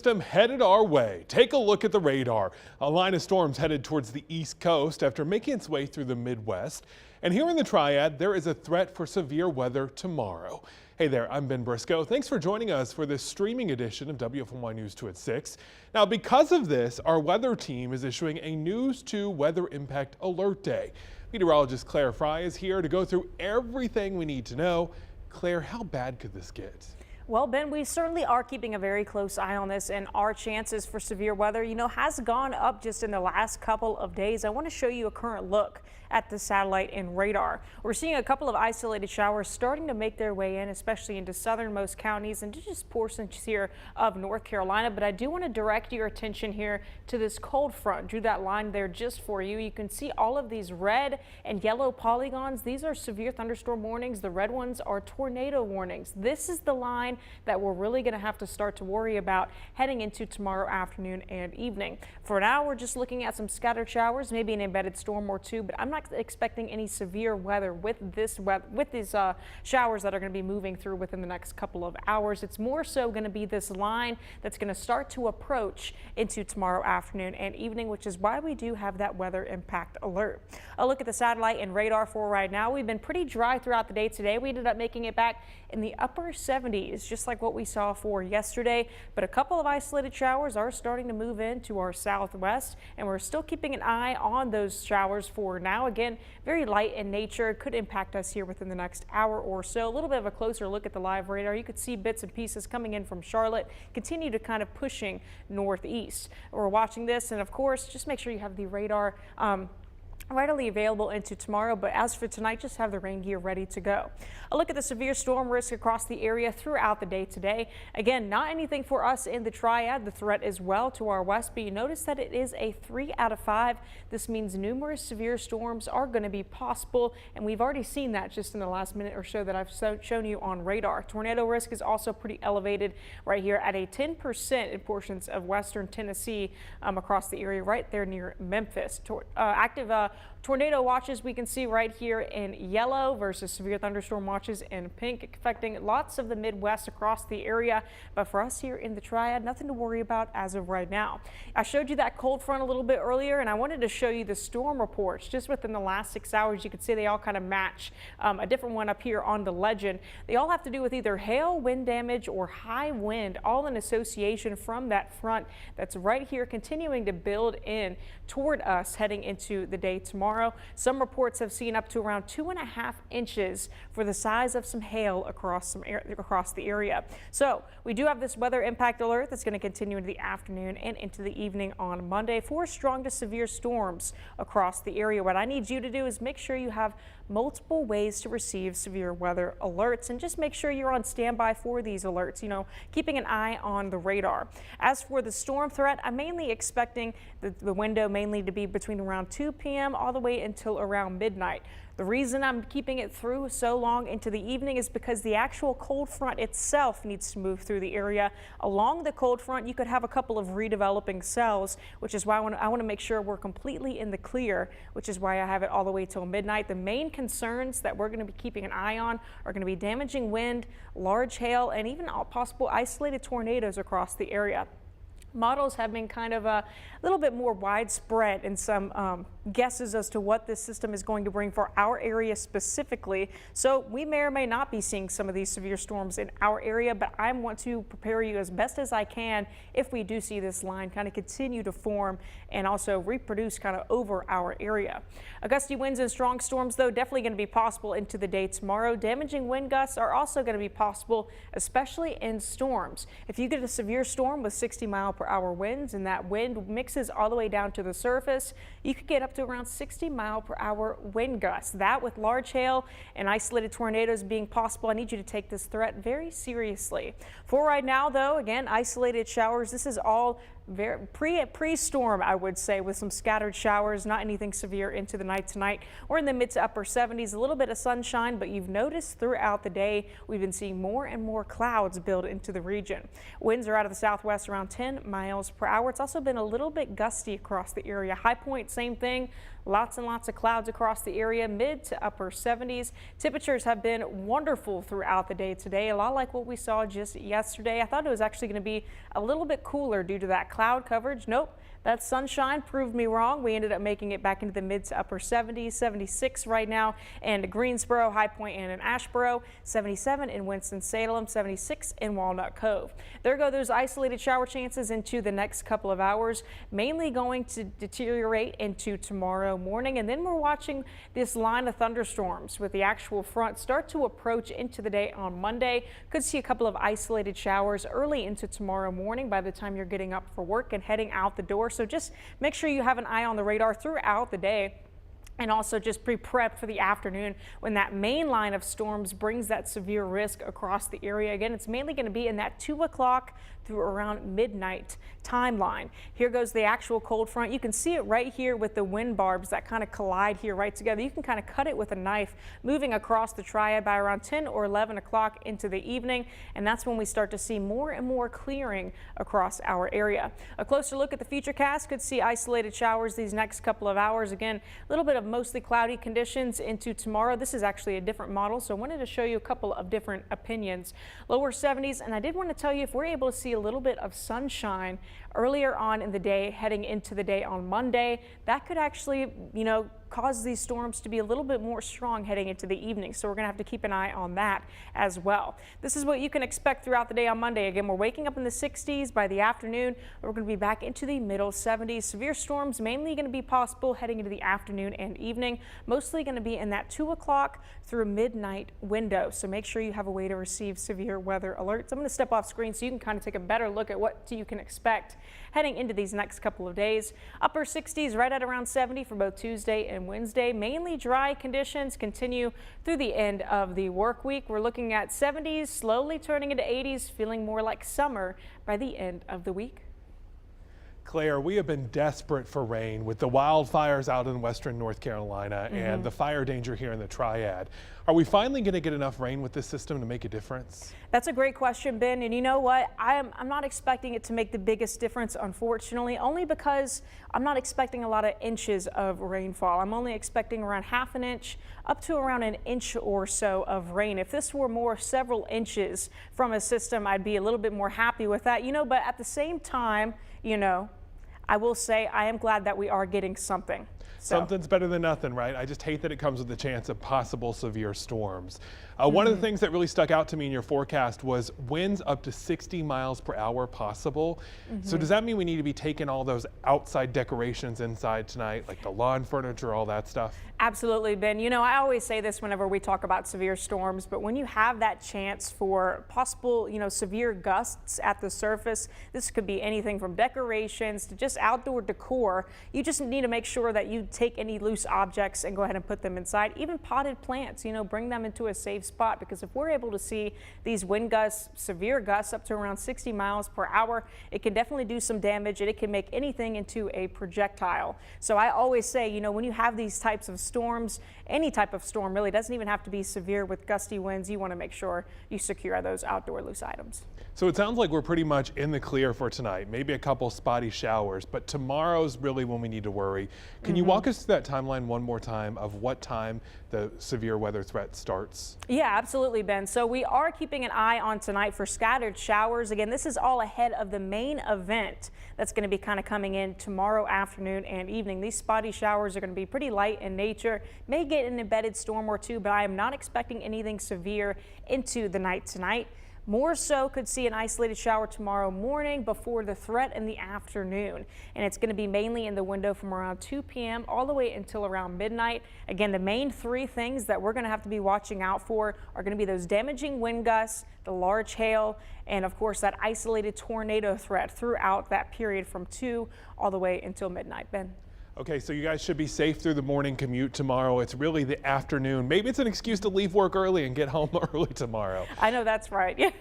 System headed our way. Take a look at the radar. A line of storms headed towards the east coast after making its way through the Midwest. And here in the Triad, there is a threat for severe weather tomorrow. Hey there, I'm Ben Briscoe. Thanks for joining us for this streaming edition of WFMY News 2 at 6. Now, because of this, our weather team is issuing a News 2 Weather Impact Alert Day. Meteorologist Claire Fry is here to go through everything we need to know. Claire, how bad could this get? Well, Ben, we certainly are keeping a very close eye on this, and our chances for severe weather, has gone up just in the last couple of days. I want to show you a current look at the satellite and radar. We're seeing a couple of isolated showers starting to make their way in, especially into southernmost counties and just portions here of North Carolina. But I do want to direct your attention here to this cold front. Drew that line there just for you. You can see all of these red and yellow polygons. These are severe thunderstorm warnings. The red ones are tornado warnings. This is the line that we're really going to have to start to worry about heading into tomorrow afternoon and evening. For now, we're just looking at some scattered showers, maybe an embedded storm or two, but I'm not expecting any severe weather with these showers that are going to be moving through within the next couple of hours. It's more so going to be this line that's going to start to approach into tomorrow afternoon and evening, which is why we do have that weather impact alert. A look at the satellite and radar for right now. We've been pretty dry throughout the day today. We ended up making it back in the upper 70s, just like what we saw for yesterday, but a couple of isolated showers are starting to move into our southwest, and we're still keeping an eye on those showers for now. Again, very light in nature. It could impact us here within the next hour or so. A little bit of a closer look at the live radar. You could see bits and pieces coming in from Charlotte, continue to kind of pushing northeast. We're watching this, and of course, just make sure you have the radar readily available into tomorrow, but as for tonight, just have the rain gear ready to go. A look at the severe storm risk across the area throughout the day today. Again, not anything for us in the Triad. The threat is well to our west, but you notice that it is a 3 out of 5. This means numerous severe storms are going to be possible, and we've already seen that just in the last minute or so that I've shown you on radar. Tornado risk is also pretty elevated right here at a 10% in portions of western Tennessee across the area right there near Memphis. Active tornado watches we can see right here in yellow versus severe thunderstorm watches in pink, affecting lots of the Midwest across the area. But for us here in the Triad, nothing to worry about as of right now. I showed you that cold front a little bit earlier, and I wanted to show you the storm reports just within the last 6 hours. You can see they all kind of match. A different one up here on the legend. They all have to do with either hail, wind damage, or high wind, all in association from that front that's right here continuing to build in toward us heading into the day tomorrow. Some reports have seen up to around 2.5 inches for the size of some hail across the area. So we do have this weather impact alert that's going to continue into the afternoon and into the evening on Monday for strong to severe storms across the area. What I need you to do is make sure you have multiple ways to receive severe weather alerts, and just make sure you're on standby for these alerts, keeping an eye on the radar. As for the storm threat, I'm mainly expecting the window mainly to be between around 2 p.m. all the way until around midnight. The reason I'm keeping it through so long into the evening is because the actual cold front itself needs to move through the area. Along the cold front, you could have a couple of redeveloping cells, which is why I want to make sure we're completely in the clear, which is why I have it all the way till midnight. The main concerns that we're going to be keeping an eye on are going to be damaging wind, large hail, and even possible isolated tornadoes across the area. Models have been kind of a little bit more widespread in some guesses as to what this system is going to bring for our area specifically. So we may or may not be seeing some of these severe storms in our area, but I want to prepare you as best as I can if we do see this line kind of continue to form and also reproduce kind of over our area. Gusty winds and strong storms, though, definitely going to be possible into the day tomorrow. Damaging wind gusts are also going to be possible, especially in storms. If you get a severe storm with 60-mile-per-hour winds and that wind mixes all the way down to the surface, you could get up to around 60-mile-per-hour wind gusts. That, with large hail and isolated tornadoes being possible, I need you to take this threat very seriously. For right now, though, again, isolated showers. This is all very pre-storm, I would say, with some scattered showers, not anything severe into the night tonight. We're in the mid to upper 70s, a little bit of sunshine, but you've noticed throughout the day we've been seeing more and more clouds build into the region. Winds are out of the southwest around 10 miles per hour. It's also been a little bit gusty across the area. High Point, same thing. Lots and lots of clouds across the area, mid to upper 70s. Temperatures have been wonderful throughout the day today, a lot like what we saw just yesterday. I thought it was actually going to be a little bit cooler due to that cloud coverage. Nope. That sunshine proved me wrong. We ended up making it back into the mid to upper 70s, 76 right now in Greensboro, High Point, and in Asheboro, 77 in Winston-Salem, 76 in Walnut Cove. There go those isolated shower chances into the next couple of hours, mainly going to deteriorate into tomorrow morning. And then we're watching this line of thunderstorms with the actual front start to approach into the day on Monday. Could see a couple of isolated showers early into tomorrow morning by the time you're getting up for work and heading out the door. So just make sure you have an eye on the radar throughout the day. And also just pre-prep for the afternoon when that main line of storms brings that severe risk across the area. Again, it's mainly going to be in that 2 o'clock through around midnight timeline. Here goes the actual cold front. You can see it right here with the wind barbs that kind of collide here right together. You can kind of cut it with a knife moving across the Triad by around 10 or 11 o'clock into the evening. And that's when we start to see more and more clearing across our area. A closer look at the futurecast could see isolated showers these next couple of hours. Again, a little bit of mostly cloudy conditions into tomorrow. This is actually a different model, so I wanted to show you a couple of different opinions. Lower 70s, and I did want to tell you if we're able to see a little bit of sunshine earlier on in the day heading into the day on Monday, that could actually, cause these storms to be a little bit more strong heading into the evening. So we're going to have to keep an eye on that as well. This is what you can expect throughout the day on Monday. Again, we're waking up in the 60s by the afternoon. We're going to be back into the middle 70s. Severe storms mainly going to be possible heading into the afternoon and evening, mostly going to be in that 2 o'clock through midnight window. So make sure you have a way to receive severe weather alerts. I'm going to step off screen so you can kind of take a better look at what you can expect heading into these next couple of days. Upper 60s right at around 70 for both Tuesday and Wednesday. Mainly dry conditions continue through the end of the work week. We're looking at 70s slowly turning into 80s, feeling more like summer by the end of the week. Claire, we have been desperate for rain with the wildfires out in western North Carolina and the fire danger here in the Triad. Are we finally going to get enough rain with this system to make a difference? That's a great question, Ben. And you know what? I'm not expecting it to make the biggest difference, unfortunately, only because I'm not expecting a lot of inches of rainfall. I'm only expecting around half an inch up to around an inch or so of rain. If this were more several inches from a system, I'd be a little bit more happy with that, but at the same time, I will say I am glad that we are getting something. Something's better than nothing, right? I just hate that it comes with the chance of possible severe storms. One of the things that really stuck out to me in your forecast was winds up to 60 miles per hour possible. So does that mean we need to be taking all those outside decorations inside tonight, like the lawn furniture, all that stuff? Absolutely, Ben. I always say this whenever we talk about severe storms, but when you have that chance for possible, severe gusts at the surface, this could be anything from decorations to just outdoor decor. You just need to make sure that you take any loose objects and go ahead and put them inside. Even potted plants, bring them into a safe spot, because if we're able to see these wind gusts, severe gusts up to around 60 miles per hour, it can definitely do some damage and it can make anything into a projectile. So I always say, when you have these types of storms, any type of storm really doesn't even have to be severe with gusty winds. You want to make sure you secure those outdoor loose items. So it sounds like we're pretty much in the clear for tonight, maybe a couple spotty showers, but tomorrow's really when we need to worry. Can you walk us through that timeline one more time of what time the severe weather threat starts? Yeah, absolutely, Ben. So we are keeping an eye on tonight for scattered showers. Again, this is all ahead of the main event that's going to be kind of coming in tomorrow afternoon and evening. These spotty showers are going to be pretty light in nature, may get an embedded storm or two, but I am not expecting anything severe into the night tonight. More so could see an isolated shower tomorrow morning before the threat in the afternoon. And it's going to be mainly in the window from around 2 p.m. all the way until around midnight. Again, the main three things that we're going to have to be watching out for are going to be those damaging wind gusts, the large hail, and of course that isolated tornado threat throughout that period from 2 all the way until midnight. Ben. Okay, so you guys should be safe through the morning commute tomorrow. It's really the afternoon. Maybe it's an excuse to leave work early and get home early tomorrow. I know that's right.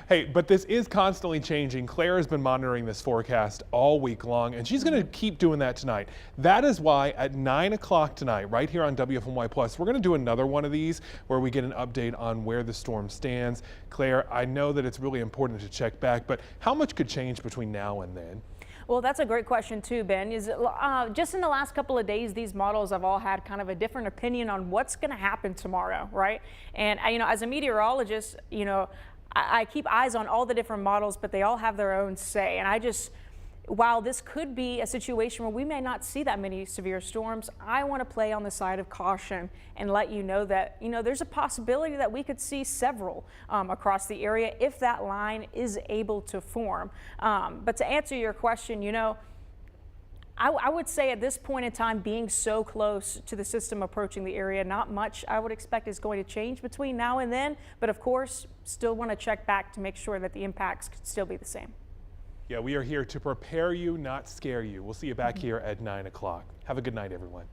Hey, but this is constantly changing. Claire has been monitoring this forecast all week long, and she's going to keep doing that tonight. That is why at 9 o'clock tonight, right here on WFMY Plus, we're going to do another one of these where we get an update on where the storm stands. Claire, I know that it's really important to check back, but how much could change between now and then? Well, that's a great question too, Ben. Just in the last couple of days, these models have all had kind of a different opinion on what's going to happen tomorrow, right? And as a meteorologist, I keep eyes on all the different models, but they all have their own say. And while this could be a situation where we may not see that many severe storms, I want to play on the side of caution and let you know that, there's a possibility that we could see several across the area if that line is able to form. But to answer your question, I would say at this point in time, being so close to the system approaching the area, not much I would expect is going to change between now and then. But of course, still want to check back to make sure that the impacts could still be the same. Yeah, we are here to prepare you, not scare you. We'll see you back here at 9 o'clock. Have a good night, everyone.